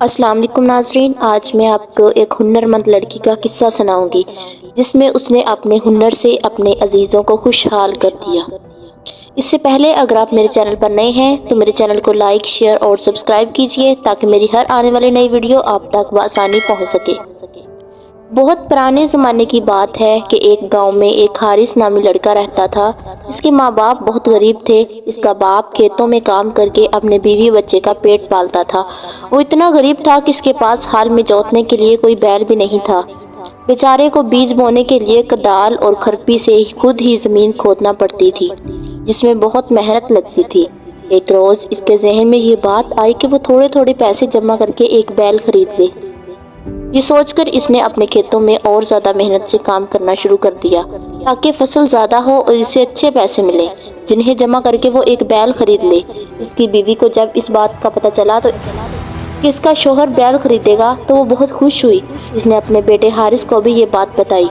السلام علیکم ناظرین، آج میں آپ کو ایک ہنر مند لڑکی کا قصہ سناؤں گی جس میں اس نے اپنے ہنر سے اپنے عزیزوں کو خوشحال کر دیا۔ اس سے پہلے اگر آپ میرے چینل پر نئے ہیں تو میرے چینل کو لائک، شیئر اور سبسکرائب کیجئے تاکہ میری ہر آنے والی نئی ویڈیو آپ تک بآسانی پہنچ سکے۔ بہت پرانے زمانے کی بات ہے کہ ایک گاؤں میں ایک حارث نامی لڑکا رہتا تھا۔ اس کے ماں باپ بہت غریب تھے۔ اس کا باپ کھیتوں میں کام کر کے اپنے بیوی بچے کا پیٹ پالتا تھا۔ وہ اتنا غریب تھا کہ اس کے پاس حال میں جوتنے کے لیے کوئی بیل بھی نہیں تھا۔ بیچارے کو بیج بونے کے لیے کدال اور کھرپی سے خود ہی زمین کھودنا پڑتی تھی، جس میں بہت محنت لگتی تھی۔ ایک روز اس کے ذہن میں یہ بات آئی کہ وہ تھوڑے تھوڑے پیسے جمع کر کے ایک بیل خرید لے۔ یہ سوچ کر اس نے اپنے کھیتوں میں اور زیادہ محنت سے کام کرنا شروع کر دیا تاکہ فصل زیادہ ہو اور اسے اچھے پیسے ملیں، جنہیں جمع کر کے وہ ایک بیل خرید لے۔ اس کی بیوی کو جب اس بات کا پتہ چلا تو کہ اس کا شوہر بیل خریدے گا تو وہ بہت خوش ہوئی۔ اس نے اپنے بیٹے حارث کو بھی یہ بات بتائی۔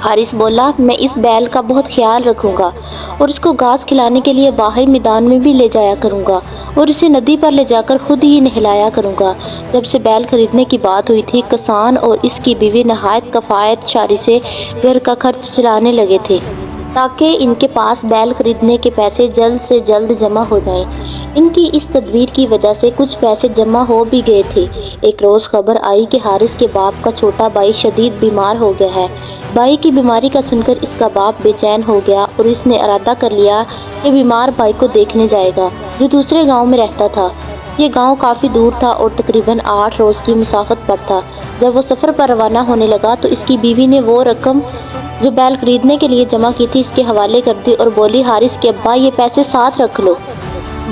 حارث بولا، میں اس بیل کا بہت خیال رکھوں گا اور اس کو گھاس کھلانے کے لیے باہر میدان میں بھی لے جایا کروں گا اور اسے ندی پر لے جا کر خود ہی نہلایا کروں گا۔ جب سے بیل خریدنے کی بات ہوئی تھی، کسان اور اس کی بیوی نہایت کفایت شاری سے گھر کا خرچ چلانے لگے تھے تاکہ ان کے پاس بیل خریدنے کے پیسے جلد سے جلد جمع ہو جائیں۔ ان کی اس تدبیر کی وجہ سے کچھ پیسے جمع ہو بھی گئے تھے۔ ایک روز خبر آئی کہ حارث کے باپ کا چھوٹا بھائی شدید بیمار ہو گیا ہے۔ بھائی کی بیماری کا سن کر اس کا باپ بے چین ہو گیا اور اس نے ارادہ کر لیا کہ بیمار بھائی کو دیکھنے جائے گا، جو دوسرے گاؤں میں رہتا تھا۔ یہ گاؤں کافی دور تھا اور تقریباً 8 روز کی مسافت پر تھا۔ جب وہ سفر پر روانہ ہونے لگا تو اس کی بیوی نے وہ رقم جو بیل خریدنے کے لیے جمع کی تھی اس کے حوالے کر دی اور بولی، حارث کے ابا، یہ پیسے ساتھ رکھ لو،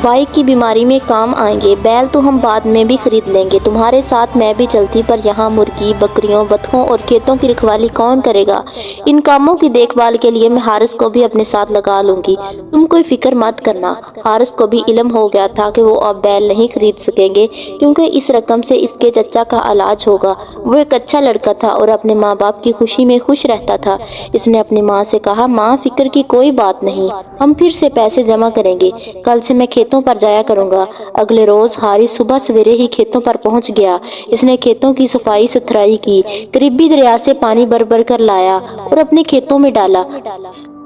بھائی کی بیماری میں کام آئیں گے۔ بیل تو ہم بعد میں بھی خرید لیں گے، تمہارے ساتھ میں بھی چلتی، پر یہاں مرغی، بکریوں، بطخوں اور کھیتوں کی رکھوالی کون کرے گا؟ ان کاموں کی دیکھ بھال کے لیے میں حارث کو بھی اپنے ساتھ لگا لوں گی، تم کوئی فکر مت کرنا۔ حارث کو بھی علم ہو گیا تھا کہ وہ اب بیل نہیں خرید سکیں گے کیونکہ اس رقم سے اس کے چچا کا علاج ہوگا۔ وہ ایک اچھا لڑکا تھا اور اپنے ماں باپ کی خوشی میں خوش رہتا تھا۔ اس نے اپنی ماں سے کہا، ماں، فکر کی کوئی بات نہیں، ہم پھر سے پیسے جمع کریں گے، کل سے میں کھیتوں پر جایا کروں گا۔ اگلے روز حارث صبح سویرے ہی کھیتوں پر پہنچ گیا۔ اس نے کھیتوں کی صفائی ستھرائی کی، قریبی دریا سے پانی بھر بھر کر لایا اور اپنے کھیتوں میں ڈالا۔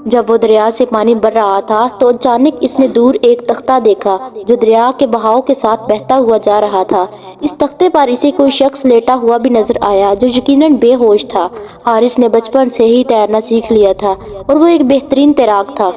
جب وہ دریا سے پانی بھر رہا تھا تو اچانک اس نے دور ایک تختہ دیکھا جو دریا کے بہاؤ کے ساتھ بہتا ہوا جا رہا تھا۔ اس تختے پر اسے کوئی شخص لیٹا ہوا بھی نظر آیا جو یقیناً بے ہوش تھا۔ حارث نے بچپن سے ہی تیرنا سیکھ لیا تھا اور وہ ایک بہترین تیراک تھا۔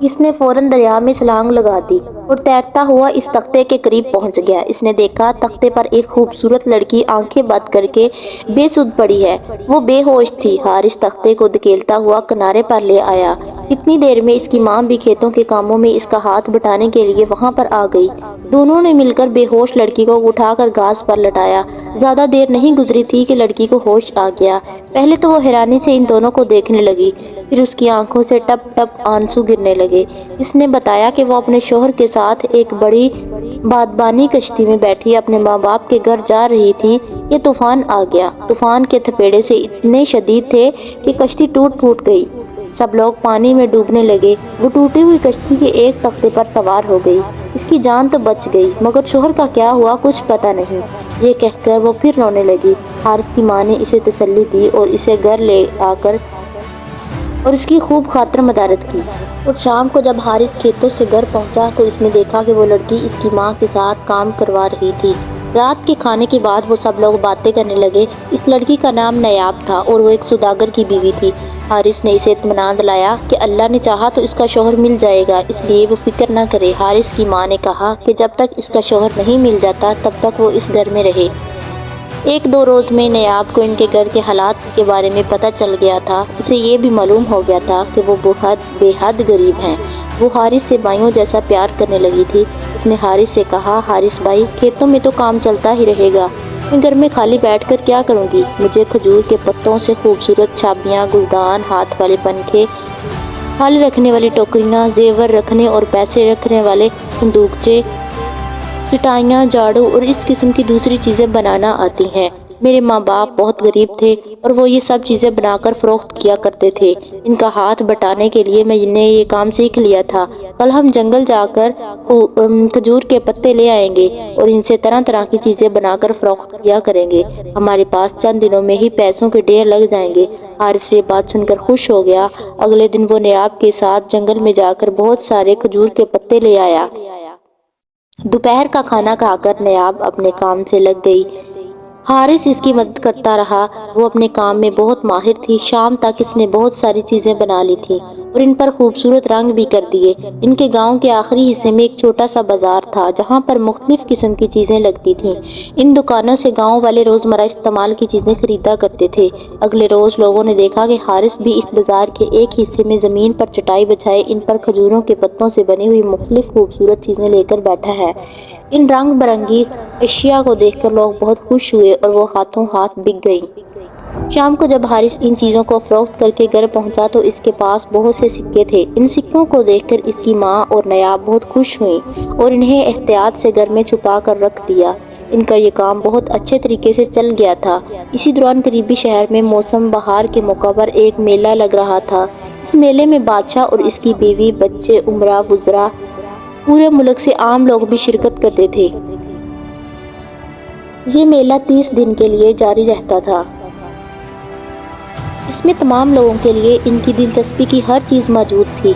اس نے فوراً دریا میں چھلانگ لگا دی اور تیرتا ہوا اس تختے کے قریب پہنچ گیا۔ اس نے دیکھا تختے پر ایک خوبصورت لڑکی آنکھیں بند کر کے بے سدھ پڑی ہے۔ وہ بے ہوش تھی۔ حارث تختے کو دھکیلتا ہوا کنارے پر لے آیا۔ اتنی دیر میں اس کی ماں بھی کھیتوں کے کاموں میں اس کا ہاتھ بٹانے کے لیے وہاں پر آ گئی۔ دونوں نے مل کر بے ہوش لڑکی کو اٹھا کر گھاس پر لٹایا۔ زیادہ دیر نہیں گزری تھی کہ لڑکی کو ہوش آ گیا۔ پہلے تو وہ حیرانی سے ان دونوں کو دیکھنے لگی، پھر اس کی آنکھوں سے ٹپ ٹپ آنسو گرنے لگے۔ اس نے بتایا کہ وہ اپنے شوہر کے ساتھ ایک بڑی بادبانی کشتی میں بیٹھی اپنے ماں باپ کے گھر جا رہی تھی کہ طوفان آ گیا۔ طوفان کے تھپیڑے سے اتنے شدید تھے کہ کشتی ٹوٹ پھوٹ گئی۔ سب لوگ پانی میں ڈوبنے لگے۔ وہ ٹوٹی ہوئی کشتی کے ایک تختے پر سوار ہو گئی۔ اس کی جان تو بچ گئی مگر شوہر کا کیا ہوا کچھ پتہ نہیں۔ یہ کہہ کر وہ پھر رونے لگی۔ حارث کی ماں نے اسے تسلی دی اور اسے گھر لے آ کر اور اس کی خوب خاطر مدارت کی۔ اور شام کو جب حارث کھیتوں سے گھر پہنچا تو اس نے دیکھا کہ وہ لڑکی اس کی ماں کے ساتھ کام کروا رہی تھی۔ رات کے کھانے کے بعد وہ سب لوگ باتیں کرنے لگے۔ اس لڑکی کا نام نیاب تھا اور وہ ایک سوداگر کی بیوی تھی۔ حارث نے اسے اطمینان دلایا کہ اللہ نے چاہا تو اس کا شوہر مل جائے گا، اس لیے وہ فکر نہ کرے۔ حارث کی ماں نے کہا کہ جب تک اس کا شوہر نہیں مل جاتا تب تک وہ اس گھر میں رہے۔ ایک دو روز میں نیاب کو ان کے گھر کے حالات کے بارے میں پتہ چل گیا تھا۔ اسے یہ بھی معلوم ہو گیا تھا کہ وہ بے حد غریب ہیں۔ وہ حارث سے بھائیوں جیسا پیار کرنے لگی تھی۔ اس نے حارث سے کہا، حارث بھائی، کھیتوں میں تو کام چلتا ہی رہے گا، میں گھر میں خالی بیٹھ کر کیا کروں گی؟ مجھے کھجور کے پتوں سے خوبصورت چھابیاں، گلدان، ہاتھ والے پنکھے، پھل رکھنے والی ٹوکریاں، زیور رکھنے اور پیسے رکھنے والے صندوقچے، چٹائیاں، جھاڑو اور اس قسم کی دوسری چیزیں بنانا آتی ہیں۔ میرے ماں باپ بہت غریب تھے اور وہ یہ سب چیزیں بنا کر فروخت کیا کرتے تھے۔ ان کا ہاتھ بٹانے کے لیے میں نے یہ کام سیکھ لیا تھا۔ کل ہم جنگل جا کر کھجور کے پتے لے آئیں گے اور ان سے طرح طرح کی چیزیں بنا کر فروخت کیا کریں گے۔ ہمارے پاس چند دنوں میں ہی پیسوں کے ڈھیر لگ جائیں گے۔ حارث یہ بات سن کر خوش ہو گیا۔ اگلے دن وہ نیاب کے ساتھ جنگل میں جا کر بہت سارے کھجور کے پتے لے آیا۔ دوپہر کا کھانا کھا کر نیاب اپنے کام سے لگ گئی۔ حارث اس کی مدد کرتا رہا۔ وہ اپنے کام میں بہت ماہر تھی۔ شام تک اس نے بہت ساری چیزیں بنا لی تھی اور ان پر خوبصورت رنگ بھی کر دیے۔ ان کے گاؤں کے آخری حصے میں ایک چھوٹا سا بازار تھا جہاں پر مختلف قسم کی چیزیں لگتی تھیں۔ ان دکانوں سے گاؤں والے روزمرہ استعمال کی چیزیں خریدا کرتے تھے۔ اگلے روز لوگوں نے دیکھا کہ حارث بھی اس بازار کے ایک حصے میں زمین پر چٹائی بچھائے ان پر کھجوروں کے پتوں سے بنی ہوئی مختلف خوبصورت چیزیں لے کر بیٹھا ہے۔ ان رنگ برنگی اشیاء کو دیکھ کر لوگ بہت خوش ہوئے اور وہ ہاتھوں ہاتھ بک گئیں۔ شام کو جب حارث ان چیزوں کو فروخت کر کے گھر پہنچا تو اس کے پاس بہت سے سکے تھے۔ ان سکوں کو دیکھ کر اس کی ماں اور نیاب بہت خوش ہوئیں اور انہیں احتیاط سے گھر میں چھپا کر رکھ دیا۔ ان کا یہ کام بہت اچھے طریقے سے چل گیا تھا۔ اسی دوران قریبی شہر میں موسم بہار کے موقع پر ایک میلہ لگ رہا تھا۔ اس میلے میں بادشاہ اور اس کی بیوی، بچے، امراء، وزراء، پورے ملک سے عام لوگ بھی شرکت کرتے تھے۔ یہ میلہ 30 دن کے لیے جاری رہتا تھا۔ اس میں تمام لوگوں کے لیے ان کی دلچسپی کی ہر چیز موجود تھی۔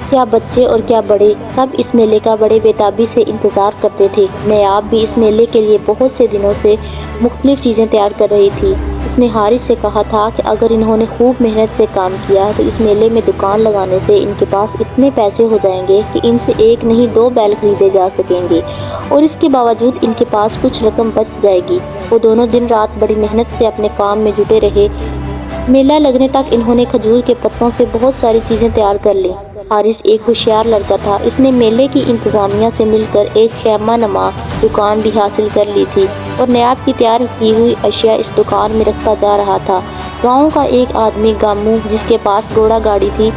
کیا بچے اور کیا بڑے، سب اس میلے کا بڑے بے تابی سے انتظار کرتے تھے۔ نیاب بھی اس میلے کے لیے بہت سے دنوں سے مختلف چیزیں تیار کر رہی تھی۔ اس نے حارث سے کہا تھا کہ اگر انہوں نے خوب محنت سے کام کیا تو اس میلے میں دکان لگانے سے ان کے پاس اتنے پیسے ہو جائیں گے کہ ان سے ایک نہیں 2 بیل خریدے جا سکیں گے، اور اس کے باوجود ان کے پاس کچھ رقم بچ جائے گی۔ وہ دونوں دن رات بڑی محنت سے اپنے کام میں جٹے رہے۔ میلہ لگنے تک انہوں نے کھجور کے پتوں سے بہت ساری چیزیں تیار کر لیں۔ حارث ایک ہوشیار لڑکا تھا۔ اس نے میلے کی انتظامیہ سے مل کر ایک خیمہ نما دکان بھی حاصل کر لی تھی اور نیاب کی تیار کی ہوئی اشیاء اس دکان میں رکھتا جا رہا تھا۔ گاؤں کا ایک آدمی گامو، جس کے پاس گھوڑا گاڑی تھی،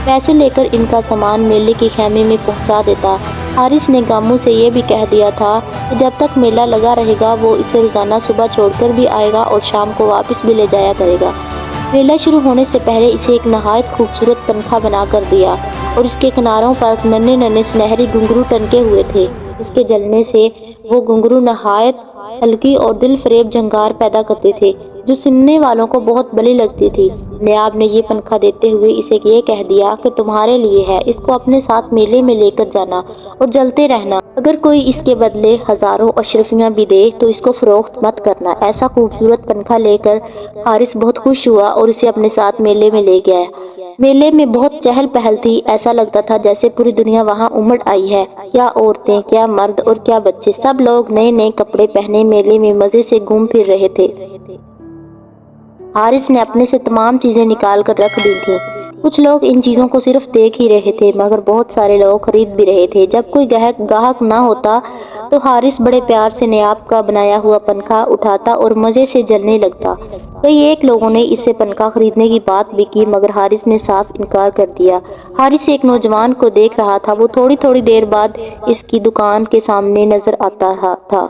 پیسے لے کر ان کا سامان میلے کے خیمے میں پہنچا دیتا۔ حارث نے گامو سے یہ بھی کہہ دیا تھا کہ جب تک میلہ لگا رہے گا وہ اسے روزانہ صبح چھوڑ کر بھی آئے گا اور شام کو واپس بھی لے جایا کرے گا۔ میلہ شروع ہونے سے پہلے اسے ایک نہایت خوبصورت پنکھا بنا کر دیا اور اس کے کناروں پر ننھے ننھے سنہری گھنگرو ٹنکے ہوئے تھے۔ اس کے جلنے سے وہ گھنگرو نہایت ہلکی اور دل فریب جھنکار پیدا کرتے تھے جو سننے والوں کو بہت بھلی لگتی تھی۔ نیاب نے یہ پنکھا دیتے ہوئے اسے یہ کہہ دیا کہ تمہارے لیے ہے، اس کو اپنے ساتھ میلے میں لے کر جانا اور جلتے رہنا۔ اگر کوئی اس کے بدلے ہزاروں اشرفیاں بھی دے تو اس کو فروخت مت کرنا۔ ایسا خوبصورت پنکھا لے کر حارث بہت خوش ہوا اور اسے اپنے ساتھ میلے میں لے گیا۔ میلے میں بہت چہل پہل تھی۔ ایسا لگتا تھا جیسے پوری دنیا وہاں امڑ آئی ہے۔ کیا عورتیں، کیا مرد اور کیا بچے، سب لوگ نئے نئے کپڑے پہنے میلے میں مزے سے گھوم پھر رہے تھے۔ حارث نے اپنے سے تمام چیزیں نکال کر رکھ دی تھیں۔ کچھ لوگ ان چیزوں کو صرف دیکھ ہی رہے تھے مگر بہت سارے لوگ خرید بھی رہے تھے۔ جب کوئی گاہک نہ ہوتا تو حارث بڑے پیار سے نیاب کا بنایا ہوا پنکھا اٹھاتا اور مزے سے جلنے لگتا۔ کئی ایک لوگوں نے اس سے پنکھا خریدنے کی بات بھی کی مگر حارث نے صاف انکار کر دیا۔ حارث ایک نوجوان کو دیکھ رہا تھا۔ وہ تھوڑی دیر بعد اس کی دکان کے سامنے نظر آتا تھا۔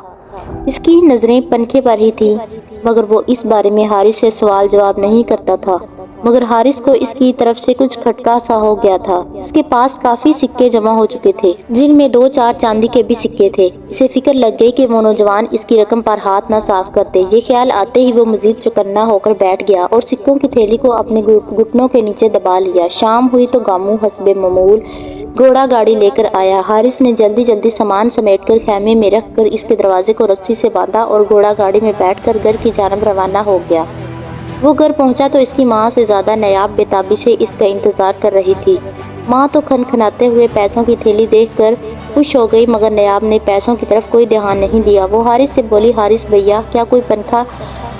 اس کی نظریں پنکھے پر ہی تھیں مگر وہ اس بارے میں حارث سے سوال جواب نہیں کرتا تھا۔ مگر حارث کو اس کی طرف سے کچھ کھٹکا سا ہو گیا تھا۔ اس کے پاس کافی سکے جمع ہو چکے تھے جن میں 2-4 چاندی کے بھی سکے تھے۔ اسے فکر لگ گئی کہ وہ نوجوان اس کی رقم پر ہاتھ نہ صاف کرتے۔ یہ خیال آتے ہی وہ مزید چوکنا ہو کر بیٹھ گیا اور سکوں کی تھیلی کو اپنے گھٹنوں کے نیچے دبا لیا۔ شام ہوئی تو گامو حسب معمول گھوڑا گاڑی لے کر آیا۔ حارث نے جلدی سامان سمیٹ کر خیمے میں رکھ کر اس کے دروازے کو رسی سے باندھا اور گھوڑا گاڑی میں بیٹھ کر گھر کی جانب روانہ ہو گیا۔ وہ گھر پہنچا تو اس کی ماں سے زیادہ نیاب بے تابی سے اس کا انتظار کر رہی تھی۔ ماں تو کھنکھناتے ہوئے پیسوں کی تھیلی دیکھ کر خوش ہو گئی مگر نیاب نے پیسوں کی طرف کوئی دھیان نہیں دیا۔ وہ حارث سے بولی، حارث بھیا، کیا کوئی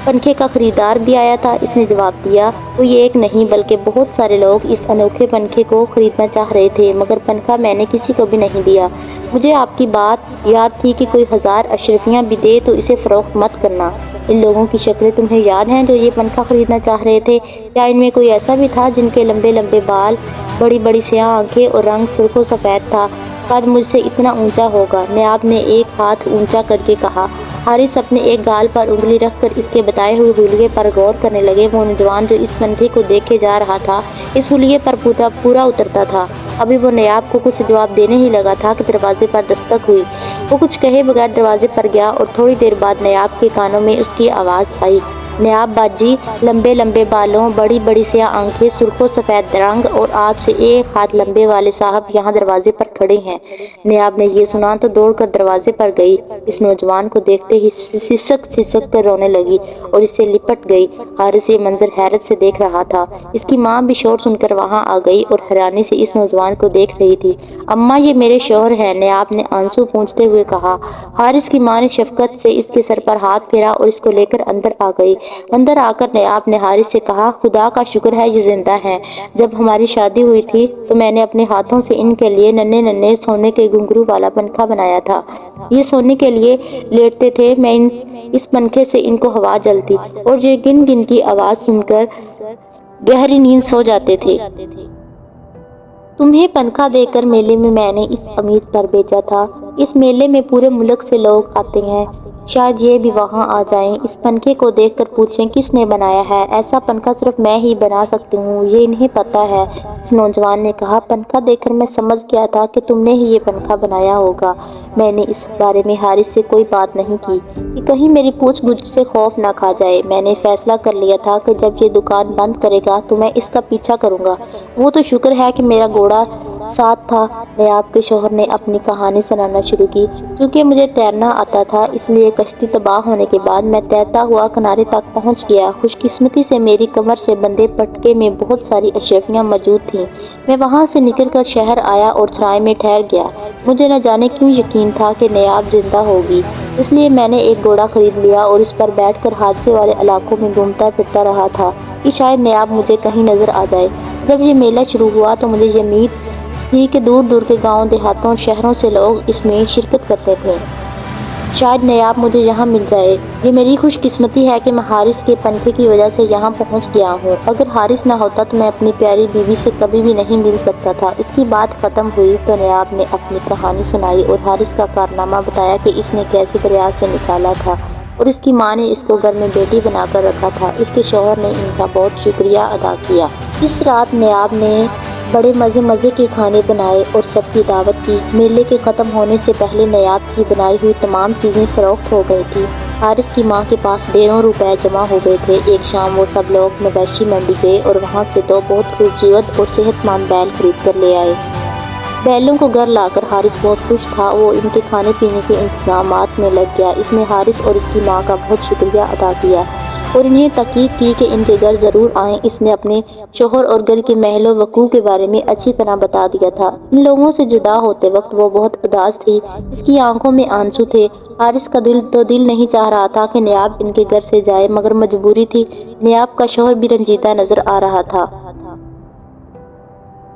پنکھے کا خریدار بھی آیا تھا؟ اس نے جواب دیا، کوئی ایک نہیں بلکہ بہت سارے لوگ اس انوکھے پنکھے کو خریدنا چاہ رہے تھے مگر پنکھا میں نے کسی کو بھی نہیں دیا۔ مجھے آپ کی بات یاد تھی کہ کوئی 1000 اشرفیاں بھی دے تو اسے فروخت مت کرنا۔ ان لوگوں کی شکلیں تمہیں یاد ہیں جو یہ پنکھا خریدنا چاہ رہے تھے؟ کیا ان میں کوئی ایسا بھی تھا جن کے لمبے لمبے بال، بڑی بڑی سیاہ آنکھیں اور رنگ سرخ و سفید تھا؟ قد مجھ سے اتنا اونچا ہوگا؟ نیاب نے ایک ہاتھ اونچا کر کے کہا۔ حارث اپنے ایک گال پر انگلی رکھ کر اس کے بتائے ہوئے حلیے پر غور کرنے لگے۔ وہ نوجوان جو اس پنکھے کو دیکھے جا رہا تھا اس حلیے پر پورا اترتا تھا۔ ابھی وہ نیاب کو کچھ جواب دینے ہی لگا تھا کہ دروازے پر دستک ہوئی۔ وہ کچھ کہے بغیر دروازے پر گیا اور تھوڑی دیر بعد نیاب کے کانوں میں اس کی آواز آئی، نیاب باجی، لمبے لمبے بالوں، بڑی بڑی سیاہ آنکھیں، سرخ و سفید رنگ اور آپ سے ایک ہاتھ لمبے والے صاحب یہاں دروازے پر کھڑے ہیں۔ نیاب نے یہ سنا تو دوڑ کر دروازے پر گئی۔ اس نوجوان کو دیکھتے ہی سسک کر رونے لگی اور اس سے لپٹ گئی۔ حارث یہ منظر حیرت سے دیکھ رہا تھا۔ اس کی ماں بھی شور سن کر وہاں آ گئی اور حیرانی سے اس نوجوان کو دیکھ رہی تھی۔ اماں، یہ میرے شوہر ہیں، نیاب نے آنسو پونچھتے ہوئے کہا۔ حارث کی ماں نے شفقت سے اس کے سر پر ہاتھ پھیرا اور اس کو لے کر اندر آ گئی۔ اندر آ کر نیاب نے حارث سے کہا، خدا کا شکر ہے یہ زندہ ہیں۔ جب ہماری شادی ہوئی تھی تو میں نے اپنے ہاتھوں سے ان کے لیے ننھے ننھے سونے کے گھنگرو والا پنکھا بنایا تھا۔ یہ سونے کے لیے لیٹتے تھے، میں اس پنکھے سے ان کو ہوا جلتی اور یہ گن گن کی آواز سن کر گہری نیند سو جاتے تھے۔ تمہیں پنکھا دے کر میلے میں نے اس امید پر بھیجا تھا، اس میلے میں پورے ملک سے لوگ آتے ہیں، شاید یہ بھی وہاں آ جائیں، اس پنکھے کو دیکھ کر پوچھیں کس نے بنایا ہے۔ ایسا پنکھا صرف میں ہی بنا سکتی ہوں، یہ انہیں پتہ ہے۔ اس نوجوان نے کہا، پنکھا دیکھ کر میں سمجھ گیا تھا کہ تم نے ہی یہ پنکھا بنایا ہوگا۔ میں نے اس بارے میں حارث سے کوئی بات نہیں کی کہ کہیں میری پوچھ گچھ سے خوف نہ کھا جائے۔ میں نے فیصلہ کر لیا تھا کہ جب یہ دکان بند کرے گا تو میں اس کا پیچھا کروں گا۔ وہ تو شکر ہے کہ میرا گھوڑا ساتھ تھا۔ نیاب کے شوہر نے اپنی کہانی سنانا شروع کی۔ چونکہ مجھے تیرنا آتا تھا اس لیے کشتی تباہ ہونے کے بعد میں تیرتا ہوا کنارے تک پہنچ گیا۔ خوش قسمتی سے میری کمر سے بندھے پٹکے میں بہت ساری اشرفیاں موجود تھیں۔ میں وہاں سے نکل کر شہر آیا اور سرائے میں ٹھہر گیا۔ مجھے نہ جانے کیوں یقین تھا کہ نیاب زندہ ہوگی، اس لیے میں نے ایک گھوڑا خرید لیا اور اس پر بیٹھ کر حادثے والے علاقوں میں گھومتا پھرتا رہا تھا کہ شاید نیاب مجھے کہیں نظر آ جائے۔ جب یہ میلہ شروع ہوا تو مجھے یہ امید تھی کہ دور دور کے گاؤں دیہاتوں اور شہروں سے لوگ اس میں شرکت کرتے تھے، شاید نیاب مجھے یہاں مل جائے۔ یہ میری خوش قسمتی ہے کہ میں حارث کے پنکھے کی وجہ سے یہاں پہنچ گیا ہوں۔ اگر حارث نہ ہوتا تو میں اپنی پیاری بیوی سے کبھی بھی نہیں مل سکتا تھا۔ اس کی بات ختم ہوئی تو نیاب نے اپنی کہانی سنائی اور حارث کا کارنامہ بتایا کہ اس نے کیسے دریا سے نکالا تھا اور اس کی ماں نے اس کو گھر میں بیٹی بنا کر رکھا تھا۔ اس کے شوہر نے ان کا بہت شکریہ ادا کیا۔ اس رات نیاب نے بڑے مزے کے کھانے بنائے اور سب کی دعوت کی۔ میلے کے ختم ہونے سے پہلے نیاب کی بنائی ہوئی تمام چیزیں فروخت ہو گئی تھی۔ حارث کی ماں کے پاس ڈھیروں روپے جمع ہو گئے تھے۔ ایک شام وہ سب لوگ مویشی منڈی گئے اور وہاں سے 2 بہت خوبصورت اور صحت مند بیل خرید کر لے آئے۔ بیلوں کو گھر لا کر حارث بہت خوش تھا۔ وہ ان کے کھانے پینے کے انتظامات میں لگ گیا۔ اس نے حارث اور اس کی ماں کا بہت شکریہ ادا کیا اور انہیں تاکید کی کہ ان کے گھر ضرور آئیں۔ اس نے اپنے شوہر اور گھر کے محل و وقوع کے بارے میں اچھی طرح بتا دیا تھا۔ ان لوگوں سے جدا ہوتے وقت وہ بہت اداس تھی، اس کی آنکھوں میں آنسو تھے۔ حارث کا دل نہیں چاہ رہا تھا کہ نیاب ان کے گھر سے جائے، مگر مجبوری تھی۔ نیاب کا شوہر بھی رنجیدہ نظر آ رہا تھا۔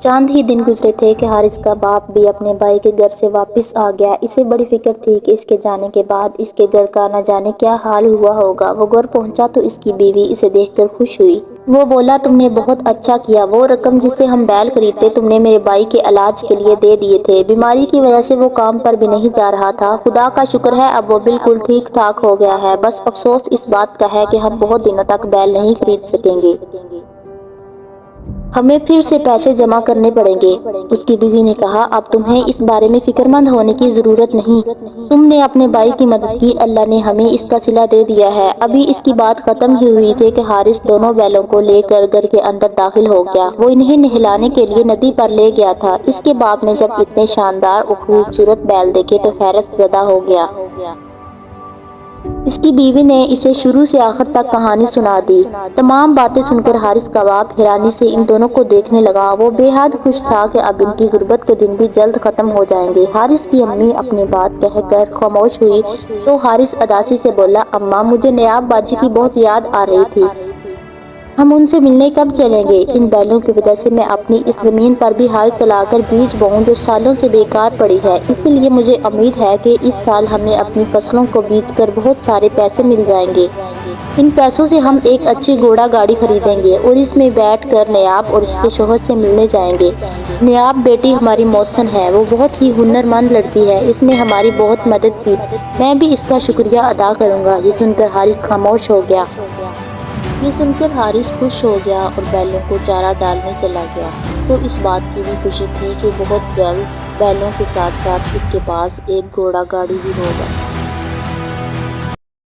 چند ہی دن گزرے تھے کہ حارث کا باپ بھی اپنے بھائی کے گھر سے واپس آ گیا۔ اسے بڑی فکر تھی کہ اس کے جانے کے بعد اس کے گھر کا نہ جانے کیا حال ہوا ہوگا۔ وہ گھر پہنچا تو اس کی بیوی اسے دیکھ کر خوش ہوئی۔ وہ بولا، تم نے بہت اچھا کیا، وہ رقم جس سے ہم بیل خریدتے تم نے میرے بھائی کے علاج کے لیے دے دیے تھے۔ بیماری کی وجہ سے وہ کام پر بھی نہیں جا رہا تھا۔ خدا کا شکر ہے اب وہ بالکل ٹھیک ٹھاک ہو گیا ہے۔ بس افسوس اس بات کا ہے کہ ہم بہت دنوں تک بیل نہیں خرید سکیں گے۔ ہمیں پھر سے پیسے جمع کرنے پڑیں گے۔ اس کی بیوی نے کہا، اب تمہیں اس بارے میں فکر مند ہونے کی ضرورت نہیں۔ تم نے اپنے بھائی کی مدد کی، اللہ نے ہمیں اس کا صلہ دے دیا ہے۔ ابھی اس کی بات ختم ہی ہوئی تھی کہ حارث دونوں بیلوں کو لے کر گھر کے اندر داخل ہو گیا۔ وہ انہیں نہلانے کے لیے ندی پر لے گیا تھا۔ اس کے باپ نے جب اتنے شاندار اور خوبصورت بیل دیکھے تو حیرت زدہ ہو گیا۔ اس کی بیوی نے اسے شروع سے آخر تک کہانی سنا دی۔ تمام باتیں سن کر حارث کا باپ حیرانی سے ان دونوں کو دیکھنے لگا۔ وہ بے حد خوش تھا کہ اب ان کی غربت کے دن بھی جلد ختم ہو جائیں گے۔ حارث کی امی اپنی بات کہہ کر خاموش ہوئی تو حارث اداسی سے بولا، اماں، مجھے نیاب باجی کی بہت یاد آ رہی تھی۔ ہم ان سے ملنے کب چلیں گے؟ ان بیلوں کی وجہ سے میں اپنی اس زمین پر بھی ہل چلا کر بیج بوؤں جو سالوں سے بیکار پڑی ہے، اسی لیے مجھے امید ہے کہ اس سال ہمیں اپنی فصلوں کو بیچ کر بہت سارے پیسے مل جائیں گے۔ ان پیسوں سے ہم ایک اچھی گھوڑا گاڑی خریدیں گے اور اس میں بیٹھ کر نیاب اور اس کے شوہر سے ملنے جائیں گے۔ نیاب بیٹی ہماری محسن ہے، وہ بہت ہی ہنر مند لڑکی ہے، اس نے ہماری بہت مدد کی، میں بھی اس کا شکریہ ادا کروں گا۔ یہ سن کر حارث خاموش ہو گیا۔ یہ سن کر حارث خوش ہو گیا اور بیلوں کو چارہ ڈالنے چلا گیا۔ اس کو اس بات کی بھی خوشی تھی کہ بہت جلد بیلوں کے ساتھ ساتھ اس کے پاس ایک گھوڑا گاڑی بھی ہوگا۔